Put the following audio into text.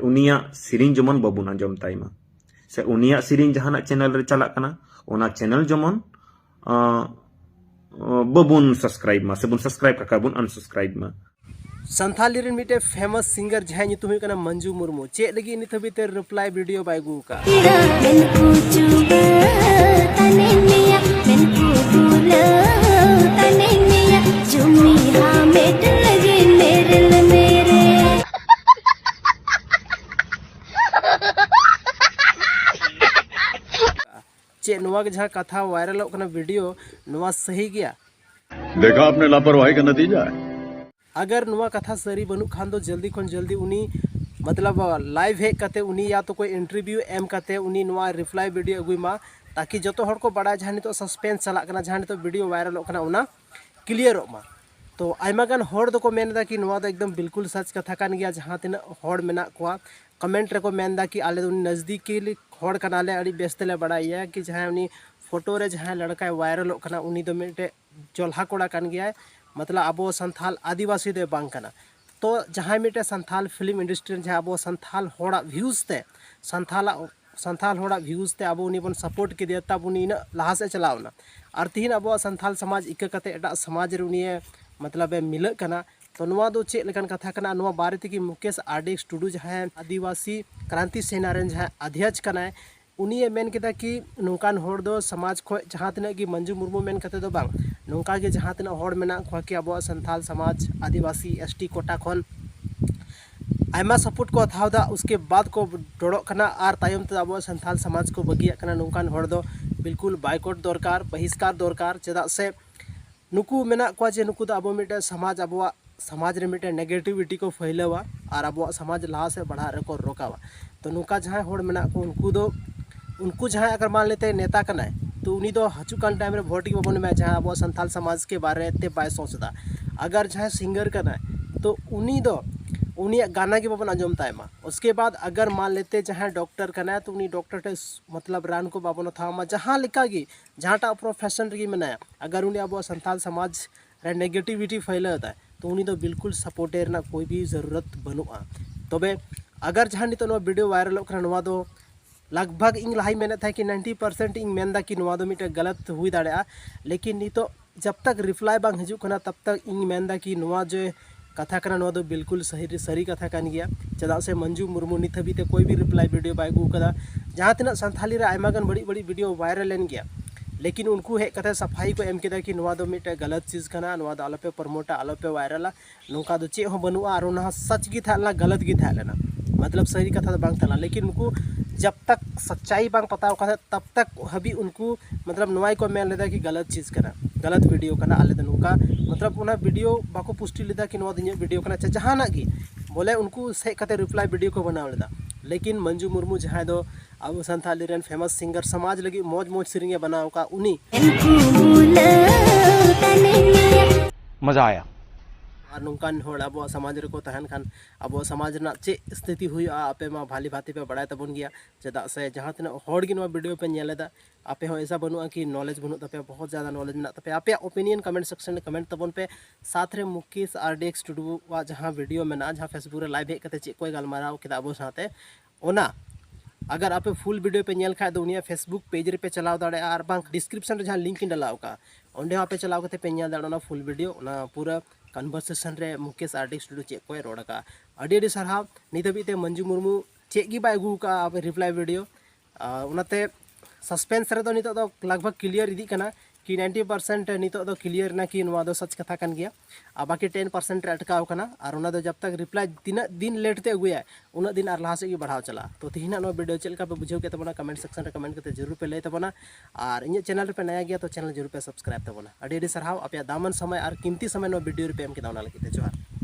उनिया सिरिंग जमन बाबुन आंजम ताइमा से उनिया सिरिंग जहाना चैनल रे चला कना ओना चैनल जमन बाबुन सब्सक्राइब मा से बुन सब्सक्राइब का बुन अनसब्सक्राइब मा संथाली रे मिटे फेमस सिंगर जहां नितुम हुई कना मंजू मुर्मू चे लगी नित हबीते रिप्लाई वीडियो बायगू का चे नुआ के जहां कथा वायरल होकना वीडियो नुआ सही गया देखा आपने लापरवाही का नतीजा है। अगर नुआ कथा सरी बनू खान तो जल्दी खन जल्दी उनी मतलब लाइव हेक कते उनी या तो कोई इंटरव्यू एम कते उनी नुआ रिप्लाई वीडियो अगुमा ताकि जो हर को बड़ा जहां तो सस्पेंस चला कना जहां तो वीडियो वायरल होकना उना क्लियर मा तो आयमागान हर दो को मेनदा कि नुआ तो एकदम बिल्कुल सच कथा कान गया जहां तिना हर मेना कोआ कमेंट रे को मेनदा कि आले उनी नजदीकी हर कनाले अड़ी बेस्तले बड़ाइया कि जहां उनी फोटो रे जहां लड़का वायरल होकना उनी दो मिटे जोल्हा कोड़ा कान गया मतलब अब संथाल आदिवासी दे बांग कना तो जहां मिटे संथाल फिल्म इंडस्ट्री जहां अब संथाल होड़ा व्यूज ते संथाल होड़ा व्यूज ते अब उनी बन सपोर्ट के दिया तब उनी लहा से चलावना और तीन अब संथाल समाज इका कते एटा समाज रे उनी मतलब मिल कना तो नुआ दो चे लेकन कथा कना नुआ बारे की मुकेश आरडीएक्स टुडू जहां आदिवासी क्रांति सेना रे जहां अध्यक्ष कना उनी मेन केदा कि नौकान होड़ दो समाज खो जहां तना कि मंजू मुर्मू मेन कते दो बांग नौका के जहां तना होड़ मेना खो कि अब संथाल समाज आदिवासी एसटी कोटा खन आयमा सपोर्ट को हथावदा उसके बाद को डोड़ो कना आर तायम ते अब संथाल समाज को बगिया कना नौकान होड़ दो बिल्कुल बाइकआउट दरकार बहिष्कार दरकार चेदा से नुकु मेना को जे नुकु अब मिटे समाज अब समाज रे मिटे नेगेटिविटी को फैलावा और अब समाज लहा से बढ़ा रे को रोकावा तो नुका जहां होड़ मेना को उनको जहां अगर मान लेते नेता कना तो उनी दो हचुकान टाइम रे वोट की बबन में जहां अब संथाल समाज के बारे ते बाय सोचदा अगर जहां सिंगर कना तो उनी दो उनी गाना के बबन अंजम तायमा उसके बाद अगर मान लेते जहां डॉक्टर कना तो उनी डॉक्टर टे मतलब रान को बाबन था जहां लिखा गी जहां प्रोफेशन रे मनाया अगर उनी अब संथाल समाज रे नेगेटिविटी फैलाता तो उनी दो बिल्कुल सपोर्टर ना कोई भी जरूरत बनुआ तबे अगर जहां नितो नो वीडियो वायरल होकना नुआ दो लगभग इन लहाई मेहनत है कि 90% इन मेनदा कि नुआ दो मिटे गलत हुई दाड़ा लेकिन नितो जब तक रिप्लाई बांग हिजू कना तब तक इन मेनदा कि नुआ जो कथा कना नुआ दो बिल्कुल सही कथा कान गया चदा से मंजू मुर्मू नित हबीते कोई भी रिप्लाई वीडियो बाय गु कदा जहां तना संथाली रे आयमागन बड़ी बड़ी वीडियो वायरल लेन गया लेकिन उनको हेक कथा सफाई को एम केदा कि नुआ दो मिटे गलत चीज़ कना नुआ दो आलोपे प्रमोटा आलोपे वायरला नौका दो चे हो बनुआ और उना सच गी थाला गलत गी थालेना मतलब सही कथा तो बांग थाला लेकिन उनको जब तक सच्चाई बांग पता हो तब तक हबी उनको मतलब नुआई को मेन लेदा कि गलत चीज़ कना गलत वीडियो कना आले नुका मतलब उना वीडियो बाको पुष्टि लेदा कि नुआ दुनिया वीडियो कना जहाना गी बोले उनको से कते रिप्लाई वीडियो को बनाव लेदा लेकिन मंजू मुर्मू जहां दो अब संथाली रेन फेमस सिंगर समाज लगी मौज मौज सिरिंगे बनाव का उनी मजा आया और नौकान होड़ अब समाज रे को तहन खान अब समाज ना चे स्थिति हुई आपे मा भाली भाती पे बड़ा तबन गया चदा से जहां तना होड़ गी नो वीडियो पे नेलेदा आपे हो ऐसा बनुआ कि नॉलेज बनु तपे बहुत ज़्यादा नॉलेज मेना तपे आपे ओपिनियन कमेंट सेक्शन में कमेंट तबन पे साथ रे मुकेश आरडीएक्स टुडू वा जहां वीडियो मेना जहां फेसबुक रे लाइव हे कते चे कोई गलमाराव केदा अब साथे ओना अगर आप फुल वीडियो पे नेल खा दुनिया फेसबुक पेज रे पे चलाव दाड़े और बांग डिस्क्रिप्शन रे जहां लिंक इन डालाव का ओंडे आपे चलाव कते पे नेल दाड़ना फुल वीडियो ओना पूरा कन्वर्सेशन रे मुकेश आरडीएक्स टुडू चे कोई रोड का अडी सरहाव नित हबीते मंजू मुर्मू चे गी बाय गु का आप रिप्लाई वीडियो उनाते सस्पेंस रे दो नित दो लगभग क्लियर इदी कना कि 90% नित दो क्लियर ना कि नुआ दो सच कथा कान गया आ बाकी 10% रे अटकाव कना और उना दो जब तक रिप्लाई दिन लेट ते अगुया उना दिन और लहा से गी बढ़ाव चला तो तिहिना नो वीडियो चलका पे बुझाव के तबना कमेंट सेक्शन रे कमेंट करते जरूर पे लay तबना और इन चैनल पे नया गया तो चैनल जरूर पे सब्सक्राइब तबना अडी सरहाव आपया दामन समय और कीमती समय नो वीडियो रे पे एम के दावना लगी जोहार।